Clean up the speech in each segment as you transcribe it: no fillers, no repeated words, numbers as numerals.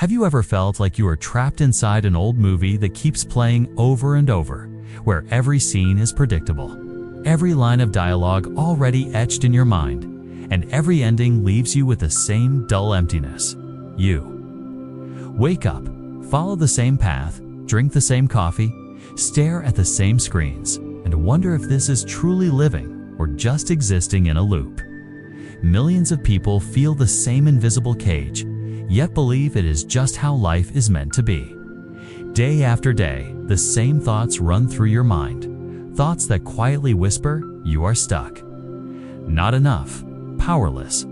Have you ever felt like you are trapped inside an old movie that keeps playing over and over, where every scene is predictable, every line of dialogue already etched in your mind, and every ending leaves you with the same dull emptiness? You wake up, follow the same path, drink the same coffee, stare at the same screens, and wonder if this is truly living or just existing in a loop. Millions of people feel the same invisible cage, yet believe it is just how life is meant to be. Day after day, the same thoughts run through your mind, thoughts that quietly whisper, you are stuck, not enough, powerless.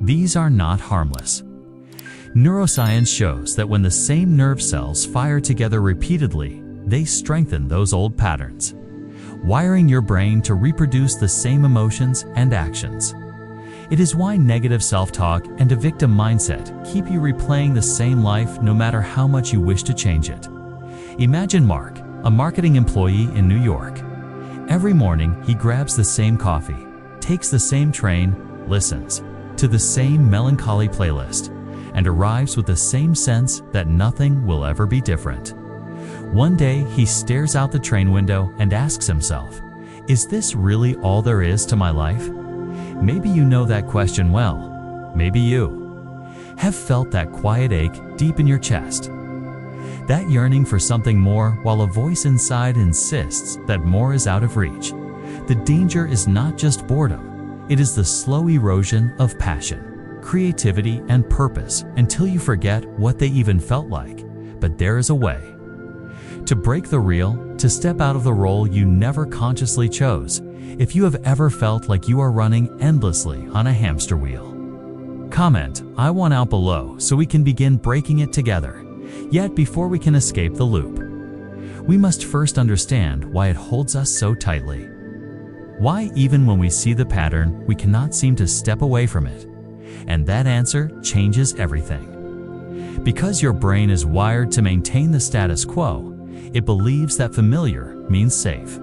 These are not harmless. Neuroscience shows that when the same nerve cells fire together repeatedly, they strengthen those old patterns, wiring your brain to reproduce the same emotions and actions. It is why negative self-talk and a victim mindset keep you replaying the same life no matter how much you wish to change it. Imagine Mark, a marketing employee in New York. Every morning, he grabs the same coffee, takes the same train, listens to the same melancholy playlist, and arrives with the same sense that nothing will ever be different. One day, he stares out the train window and asks himself, is this really all there is to my life? Maybe you know that question well. Maybe you have felt that quiet ache deep in your chest, that yearning for something more while a voice inside insists that more is out of reach. The danger is not just boredom, it is the slow erosion of passion, creativity, and purpose until you forget what they even felt like. But there is a way to break the reel, to step out of the role you never consciously chose. If you have ever felt like you are running endlessly on a hamster wheel, comment "I want" out below so we can begin breaking it together. Yet before we can escape the loop, we must first understand why it holds us so tightly. Why even when we see the pattern, we cannot seem to step away from it. And that answer changes everything. Because your brain is wired to maintain the status quo, it believes that familiar means safe.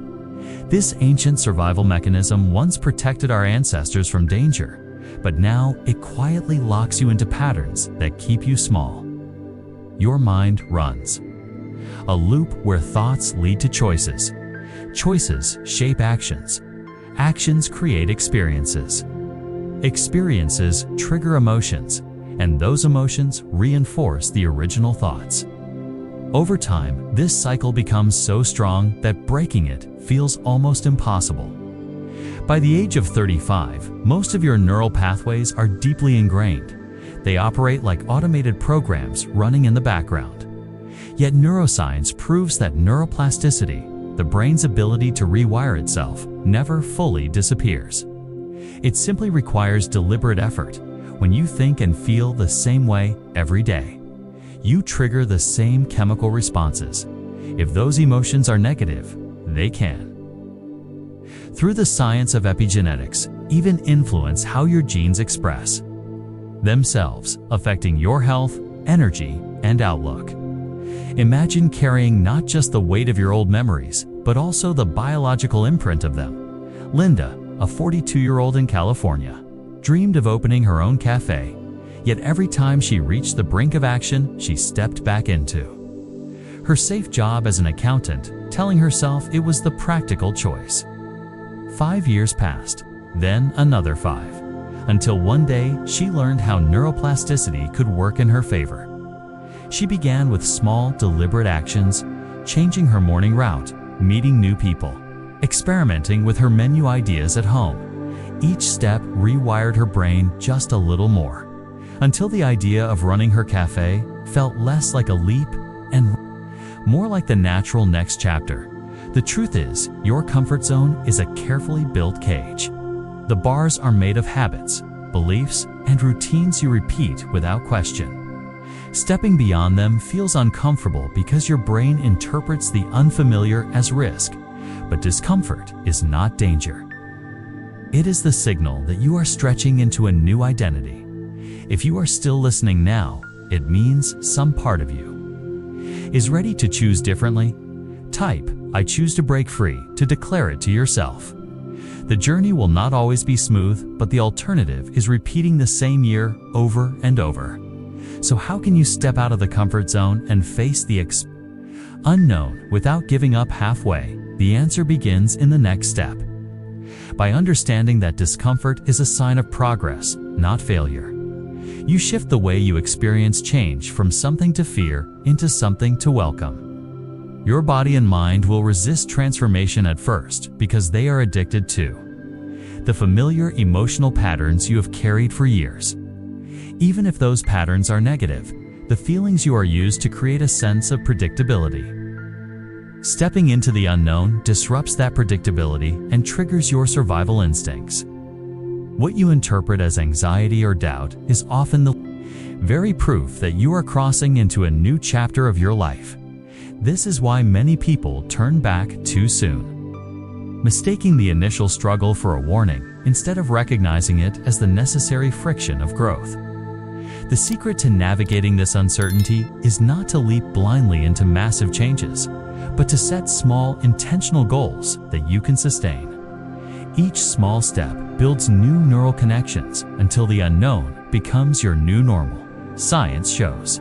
This ancient survival mechanism once protected our ancestors from danger, but now it quietly locks you into patterns that keep you small. Your mind runs a loop where thoughts lead to choices. Choices shape actions. Actions create experiences. Experiences trigger emotions, and those emotions reinforce the original thoughts. Over time, this cycle becomes so strong that breaking it feels almost impossible. By the age of 35, most of your neural pathways are deeply ingrained. They operate like automated programs running in the background. Yet neuroscience proves that neuroplasticity, the brain's ability to rewire itself, never fully disappears. It simply requires deliberate effort. When you think and feel the same way every day, you trigger the same chemical responses. If those emotions are negative, they can, through the science of epigenetics, even influence how your genes express themselves, affecting your health, energy, and outlook. Imagine carrying not just the weight of your old memories, but also the biological imprint of them. Linda, a 42-year-old in California, dreamed of opening her own cafe, yet every time she reached the brink of action, she stepped back into her safe job as an accountant, telling herself it was the practical choice. 5 years passed, then another 5, until one day she learned how neuroplasticity could work in her favor. She began with small, deliberate actions, changing her morning route, meeting new people, experimenting with her menu ideas at home. Each step rewired her brain just a little more, until the idea of running her cafe felt less like a leap and more like the natural next chapter. The truth is, your comfort zone is a carefully built cage. The bars are made of habits, beliefs, and routines you repeat without question. Stepping beyond them feels uncomfortable because your brain interprets the unfamiliar as risk, but discomfort is not danger. It is the signal that you are stretching into a new identity. If you are still listening now, it means some part of you is ready to choose differently. Type "I choose to break free" to declare it to yourself. The journey will not always be smooth, but the alternative is repeating the same year over and over. So how can you step out of the comfort zone and face the unknown without giving up halfway? The answer begins in the next step. By understanding that discomfort is a sign of progress, not failure. You shift the way you experience change from something to fear into something to welcome. Your body and mind will resist transformation at first because they are addicted to the familiar emotional patterns you have carried for years. Even if those patterns are negative, the feelings you are used to create a sense of predictability. Stepping into the unknown disrupts that predictability and triggers your survival instincts. What you interpret as anxiety or doubt is often the very proof that you are crossing into a new chapter of your life. This is why many people turn back too soon, mistaking the initial struggle for a warning instead of recognizing it as the necessary friction of growth. The secret to navigating this uncertainty is not to leap blindly into massive changes, but to set small, intentional goals that you can sustain. Each small step builds new neural connections until the unknown becomes your new normal. Science shows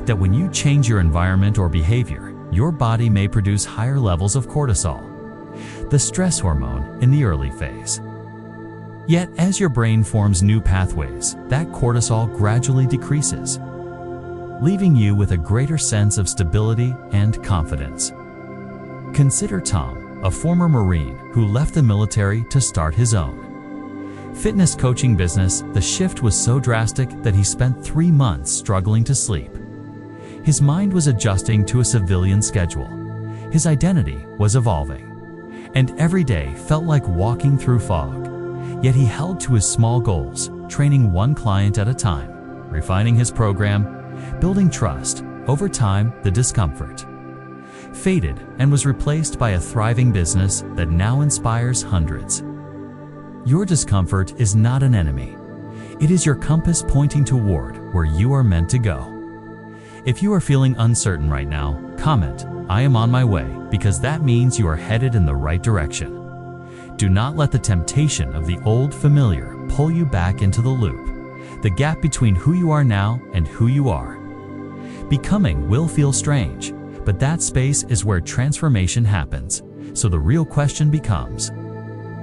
that when you change your environment or behavior, your body may produce higher levels of cortisol, the stress hormone, in the early phase. Yet, as your brain forms new pathways, that cortisol gradually decreases, leaving you with a greater sense of stability and confidence. Consider Tom, a former Marine who left the military to start his own fitness coaching business. The shift was so drastic that he spent 3 months struggling to sleep. His mind was adjusting to a civilian schedule. His identity was evolving, and every day felt like walking through fog. Yet he held to his small goals, training one client at a time, refining his program, building trust. Over time, the discomfort faded and was replaced by a thriving business that now inspires hundreds. Your discomfort is not an enemy. It is your compass pointing toward where you are meant to go. If you are feeling uncertain right now, comment, "I am on my way," because that means you are headed in the right direction. Do not let the temptation of the old familiar pull you back into the loop, the gap between who you are now and who you are. Becoming will feel strange, but that space is where transformation happens. So the real question becomes,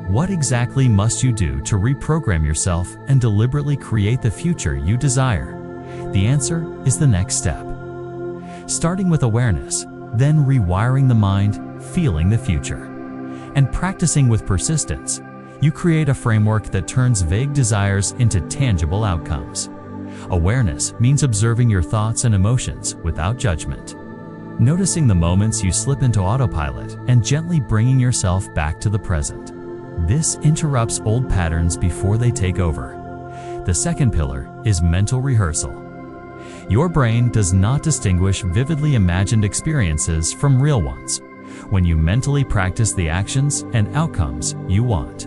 what exactly must you do to reprogram yourself and deliberately create the future you desire? The answer is the next step. Starting with awareness, then rewiring the mind, feeling the future, and practicing with persistence, you create a framework that turns vague desires into tangible outcomes. Awareness means observing your thoughts and emotions without judgment, noticing the moments you slip into autopilot and gently bringing yourself back to the present. This interrupts old patterns before they take over. The second pillar is mental rehearsal. Your brain does not distinguish vividly imagined experiences from real ones when you mentally practice the actions and outcomes you want.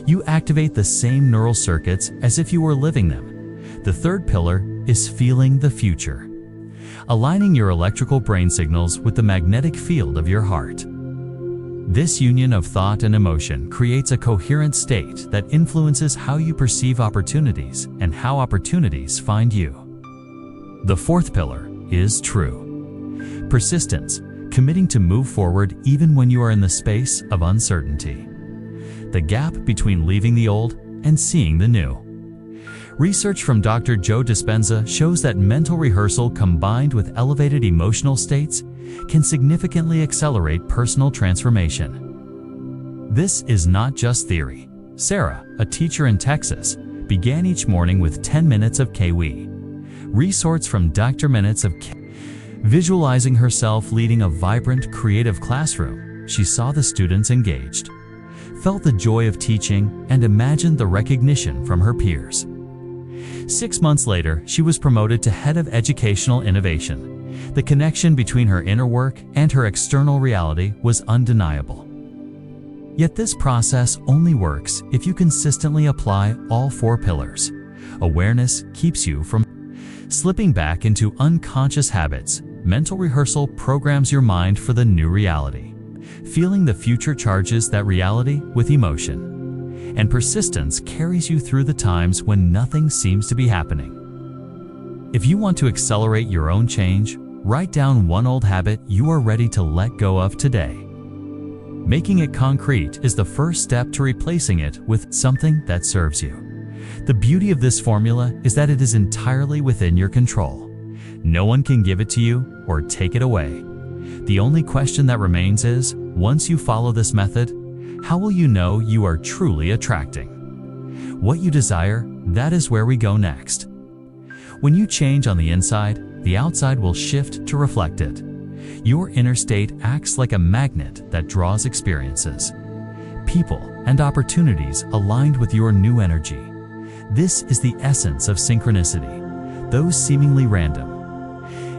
You activate the same neural circuits as if you were living them. The third pillar is feeling the future, aligning your electrical brain signals with the magnetic field of your heart. This union of thought and emotion creates a coherent state that influences how you perceive opportunities and how opportunities find you. The fourth pillar is true persistence, committing to move forward even when you are in the space of uncertainty, the gap between leaving the old and seeing the new. Research from Dr. Joe Dispenza shows that mental rehearsal combined with elevated emotional states can significantly accelerate personal transformation. This is not just theory. Sarah, a teacher in Texas, began each morning with 10 minutes of Kiwi. Resources from Dr. Minutes of visualizing herself leading a vibrant, creative classroom. She saw the students engaged, felt the joy of teaching, and imagined the recognition from her peers. 6 months later, she was promoted to head of educational innovation. The connection between her inner work and her external reality was undeniable. Yet this process only works if you consistently apply all 4 pillars. Awareness keeps you from slipping back into unconscious habits. Mental rehearsal programs your mind for the new reality. Feeling the future charges that reality with emotion. And persistence carries you through the times when nothing seems to be happening. If you want to accelerate your own change, write down one old habit you are ready to let go of today. Making it concrete is the first step to replacing it with something that serves you. The beauty of this formula is that it is entirely within your control. No one can give it to you or take it away. The only question that remains is, once you follow this method, how will you know you are truly attracting what you desire? That is where we go next. When you change on the inside, the outside will shift to reflect it. Your inner state acts like a magnet that draws experiences, people, and opportunities aligned with your new energy. This is the essence of synchronicity, those seemingly random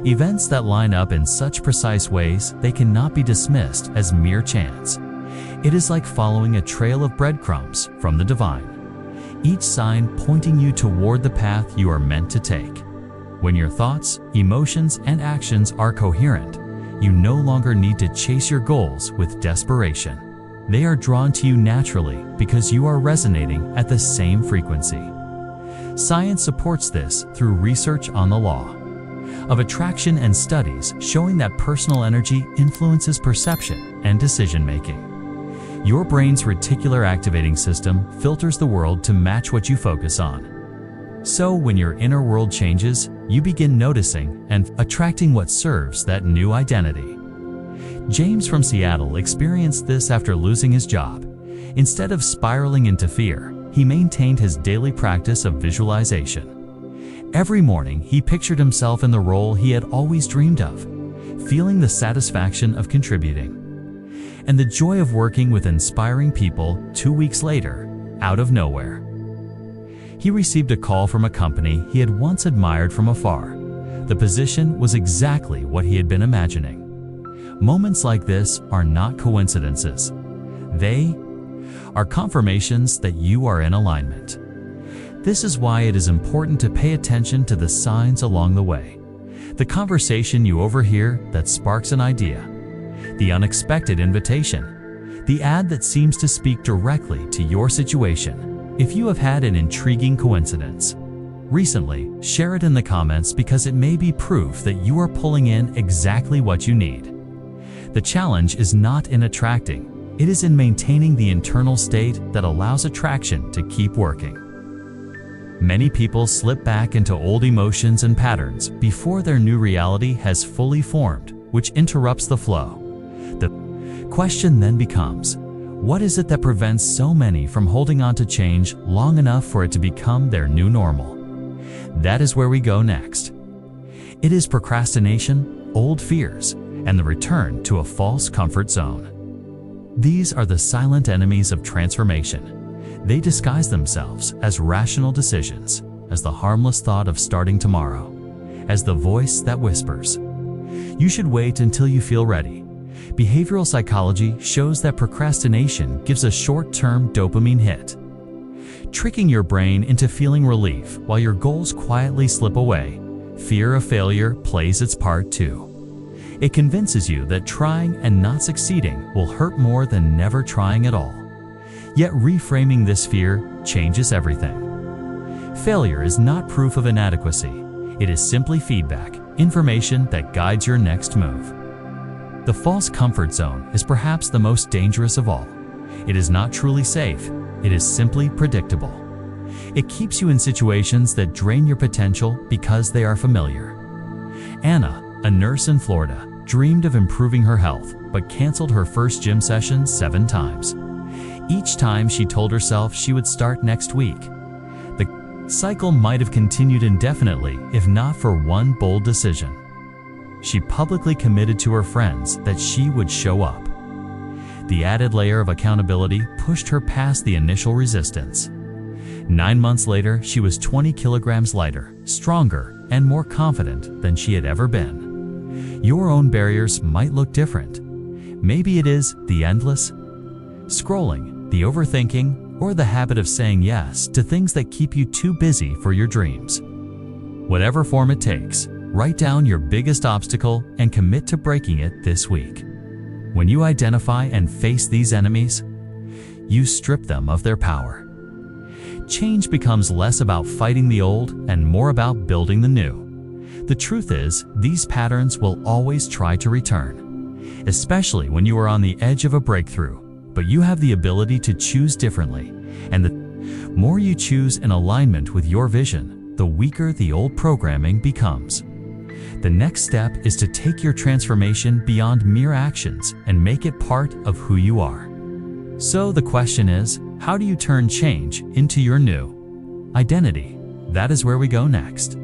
events that line up in such precise ways they cannot be dismissed as mere chance. It is like following a trail of breadcrumbs from the divine, each sign pointing you toward the path you are meant to take. When your thoughts, emotions, and actions are coherent, you no longer need to chase your goals with desperation. They are drawn to you naturally because you are resonating at the same frequency. Science supports this through research on the law of attraction and studies showing that personal energy influences perception and decision-making. Your brain's reticular activating system filters the world to match what you focus on. So when your inner world changes, you begin noticing and attracting what serves that new identity. James from Seattle experienced this after losing his job. Instead of spiraling into fear, he maintained his daily practice of visualization. Every morning, he pictured himself in the role he had always dreamed of, feeling the satisfaction of contributing and the joy of working with inspiring people. 2 weeks later, out of nowhere, he received a call from a company he had once admired from afar. The position was exactly what he had been imagining. Moments like this are not coincidences. They are confirmations that you are in alignment. This is why it is important to pay attention to the signs along the way. The conversation you overhear that sparks an idea, the unexpected invitation, the ad that seems to speak directly to your situation. If you have had an intriguing coincidence recently, share it in the comments because it may be proof that you are pulling in exactly what you need. The challenge is not in attracting, it is in maintaining the internal state that allows attraction to keep working. Many people slip back into old emotions and patterns before their new reality has fully formed, which interrupts the flow. The question then becomes, what is it that prevents so many from holding on to change long enough for it to become their new normal? That is where we go next. It is procrastination, old fears, and the return to a false comfort zone. These are the silent enemies of transformation. They disguise themselves as rational decisions, as the harmless thought of starting tomorrow, as the voice that whispers, "You should wait until you feel ready." Behavioral psychology shows that procrastination gives a short-term dopamine hit, tricking your brain into feeling relief while your goals quietly slip away. Fear of failure plays its part too. It convinces you that trying and not succeeding will hurt more than never trying at all. Yet reframing this fear changes everything. Failure is not proof of inadequacy. It is simply feedback, information that guides your next move. The false comfort zone is perhaps the most dangerous of all. It is not truly safe. It is simply predictable. It keeps you in situations that drain your potential because they are familiar. Anna, a nurse in Florida, dreamed of improving her health but canceled her first gym session 7 times. Each time she told herself she would start next week. The cycle might have continued indefinitely if not for one bold decision. She publicly committed to her friends that she would show up. The added layer of accountability pushed her past the initial resistance. 9 months later, she was 20 kilograms lighter, stronger, and more confident than she had ever been. Your own barriers might look different. Maybe it is the endless scrolling, the overthinking, or the habit of saying yes to things that keep you too busy for your dreams. Whatever form it takes, write down your biggest obstacle and commit to breaking it this week. When you identify and face these enemies, you strip them of their power. Change becomes less about fighting the old and more about building the new. The truth is, these patterns will always try to return, especially when you are on the edge of a breakthrough, but you have the ability to choose differently. And the more you choose in alignment with your vision, the weaker the old programming becomes. The next step is to take your transformation beyond mere actions and make it part of who you are. So the question is, how do you turn change into your new identity? That is where we go next.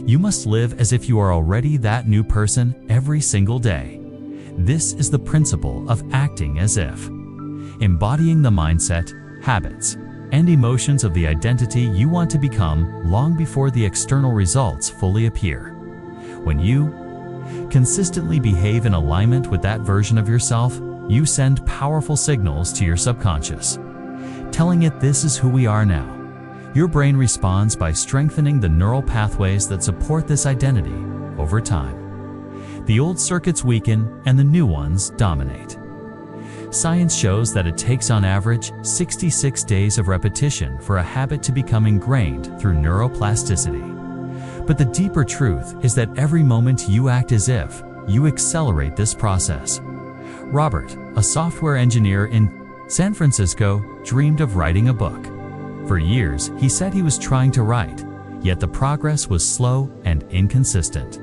You must live as if you are already that new person every single day. This is the principle of acting as if, embodying the mindset, habits, and emotions of the identity you want to become long before the external results fully appear. When you consistently behave in alignment with that version of yourself, you send powerful signals to your subconscious, telling it this is who we are now. Your brain responds by strengthening the neural pathways that support this identity over time. The old circuits weaken and the new ones dominate. Science shows that it takes on average 66 days of repetition for a habit to become ingrained through neuroplasticity. But the deeper truth is that every moment you act as if, you accelerate this process. Robert, a software engineer in San Francisco, dreamed of writing a book. For years, he said he was trying to write, yet the progress was slow and inconsistent.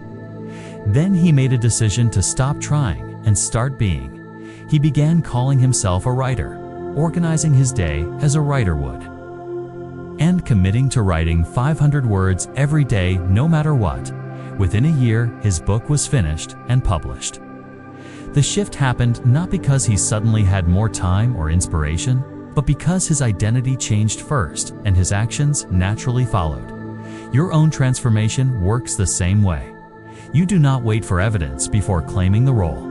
Then he made a decision to stop trying and start being. He began calling himself a writer, organizing his day as a writer would, and committing to writing 500 words every day no matter what. Within a year, his book was finished and published. The shift happened not because he suddenly had more time or inspiration, but because his identity changed first and his actions naturally followed. Your own transformation works the same way. You do not wait for evidence before claiming the role.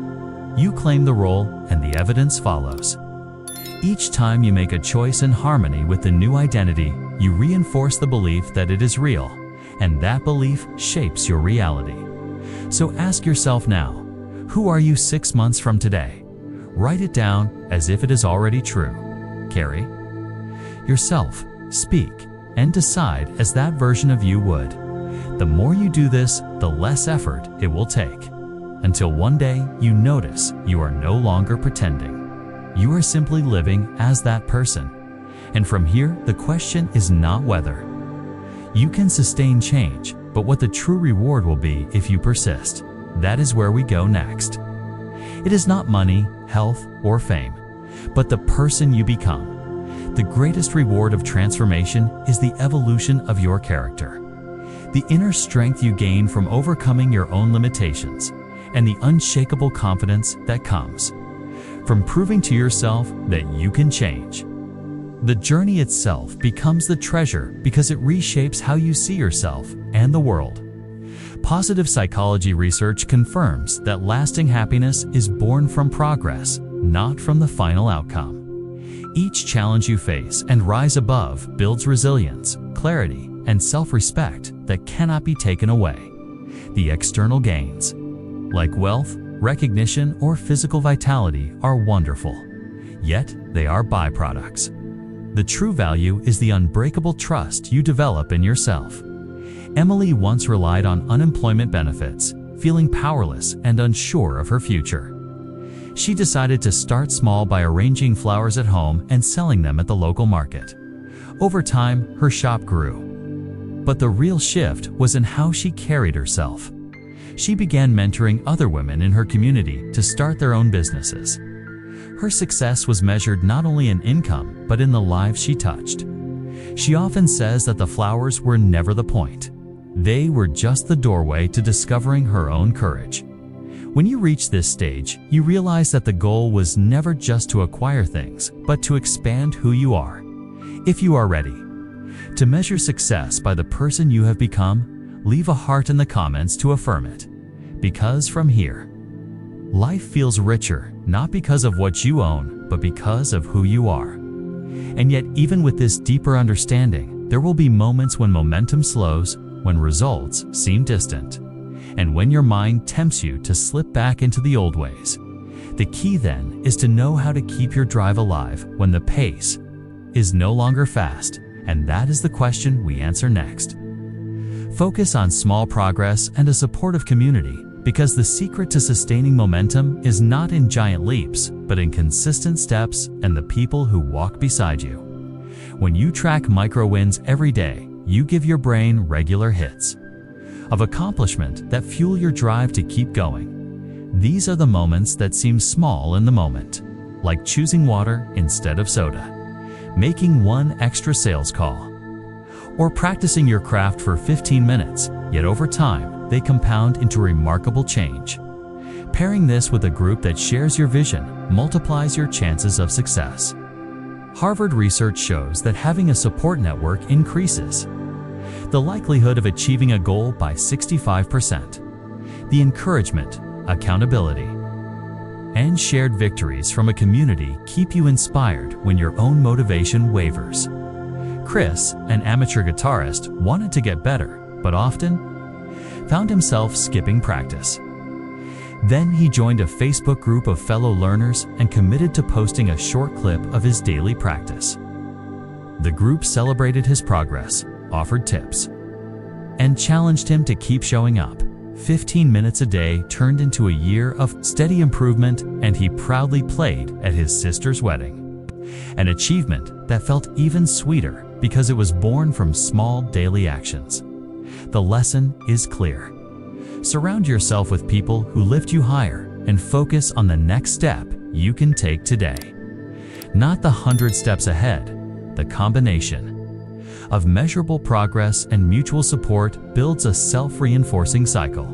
You claim the role and the evidence follows. Each time you make a choice in harmony with the new identity, you reinforce the belief that it is real, and that belief shapes your reality. So ask yourself now, who are you 6 months from today? Write it down as if it is already true. Carry yourself, speak, and decide as that version of you would. The more you do this, the less effort it will take. Until one day you notice you are no longer pretending. You are simply living as that person. And from here, the question is not whether you can sustain change, but what the true reward will be if you persist. That is where we go next. It is not money, health, or fame, but the person you become. The greatest reward of transformation is the evolution of your character, the inner strength you gain from overcoming your own limitations, and the unshakable confidence that comes from proving to yourself that you can change. The journey itself becomes the treasure because it reshapes how you see yourself and the world. Positive psychology research confirms that lasting happiness is born from progress, not from the final outcome. Each challenge you face and rise above builds resilience, clarity, and self-respect that cannot be taken away. The external gains, like wealth, recognition, or physical vitality, are wonderful, yet they are byproducts. The true value is the unbreakable trust you develop in yourself. Emily once relied on unemployment benefits, feeling powerless and unsure of her future. She decided to start small by arranging flowers at home and selling them at the local market. Over time, her shop grew. But the real shift was in how she carried herself. She began mentoring other women in her community to start their own businesses. Her success was measured not only in income, but in the lives she touched. She often says that the flowers were never the point. They were just the doorway to discovering her own courage. When you reach this stage, you realize that the goal was never just to acquire things, but to expand who you are. If you are ready to measure success by the person you have become, leave a heart in the comments to affirm it. Because from here, life feels richer, not because of what you own, but because of who you are. And yet, even with this deeper understanding, there will be moments when momentum slows, when results seem distant, and when your mind tempts you to slip back into the old ways. The key then is to know how to keep your drive alive when the pace is no longer fast, and that is the question we answer next. Focus on small progress and a supportive community, because the secret to sustaining momentum is not in giant leaps, but in consistent steps and the people who walk beside you. When you track micro wins every day, you give your brain regular hits of accomplishment that fuel your drive to keep going. These are the moments that seem small in the moment, like choosing water instead of soda, making one extra sales call, or practicing your craft for 15 minutes, yet over time, they compound into remarkable change. Pairing this with a group that shares your vision multiplies your chances of success. Harvard research shows that having a support network increases the likelihood of achieving a goal by 65%. The encouragement, accountability, and shared victories from a community keep you inspired when your own motivation wavers. Chris, an amateur guitarist, wanted to get better, but often found himself skipping practice. Then he joined a Facebook group of fellow learners and committed to posting a short clip of his daily practice. The group celebrated his progress, offered tips, and challenged him to keep showing up. 15 minutes a day turned into a year of steady improvement, and he proudly played at his sister's wedding. An achievement that felt even sweeter because it was born from small daily actions. The lesson is clear. Surround yourself with people who lift you higher and focus on the next step you can take today. Not the 100 steps ahead, the combination of measurable progress and mutual support builds a self-reinforcing cycle.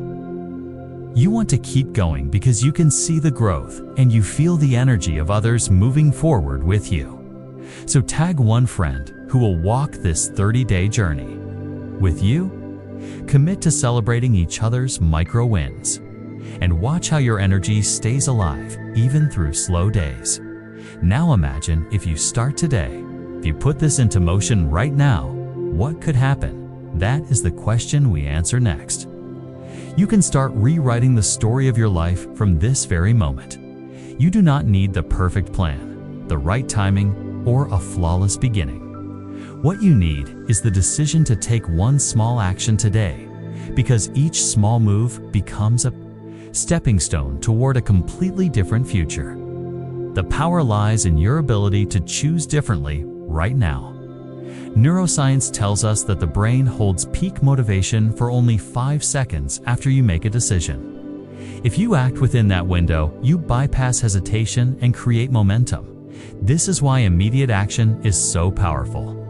You want to keep going because you can see the growth and you feel the energy of others moving forward with you. So tag one friend who will walk this 30-day journey with you. Commit to celebrating each other's micro wins and watch how your energy stays alive even through slow days. Now imagine if you start today. If you put this into motion right now, what could happen? That is the question we answer next. You can start rewriting the story of your life from this very moment. You do not need the perfect plan, the right timing, or a flawless beginning. What you need is the decision to take one small action today, because each small move becomes a stepping stone toward a completely different future. The power lies in your ability to choose differently right now. Neuroscience tells us that the brain holds peak motivation for only 5 seconds after you make a decision. If you act within that window, you bypass hesitation and create momentum. This is why immediate action is so powerful.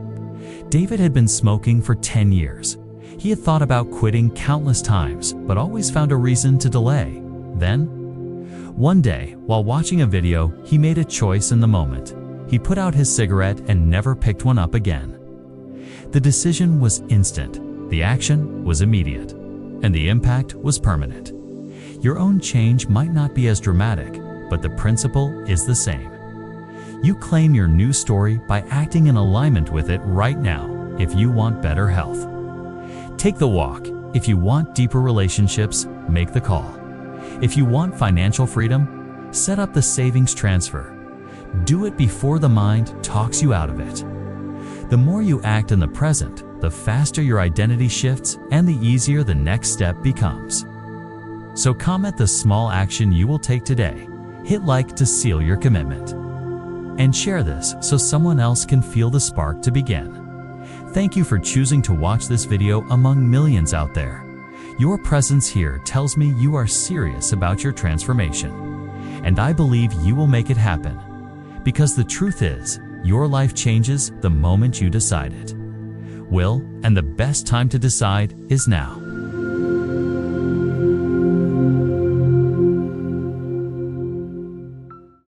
David had been smoking for 10 years. He had thought about quitting countless times, but always found a reason to delay. Then, one day, while watching a video, he made a choice in the moment. He put out his cigarette and never picked one up again. The decision was instant, the action was immediate, and the impact was permanent. Your own change might not be as dramatic, but the principle is the same. You claim your new story by acting in alignment with it right now if you want better health. Take the walk. If you want deeper relationships, make the call. If you want financial freedom, set up the savings transfer. Do it before the mind talks you out of it. The more you act in the present, the faster your identity shifts and the easier the next step becomes. So comment the small action you will take today. Hit like to seal your commitment. And share this so someone else can feel the spark to begin. Thank you for choosing to watch this video among millions out there. Your presence here tells me you are serious about your transformation. And I believe you will make it happen. Because the truth is, your life changes the moment you decide it. And the best time to decide is now.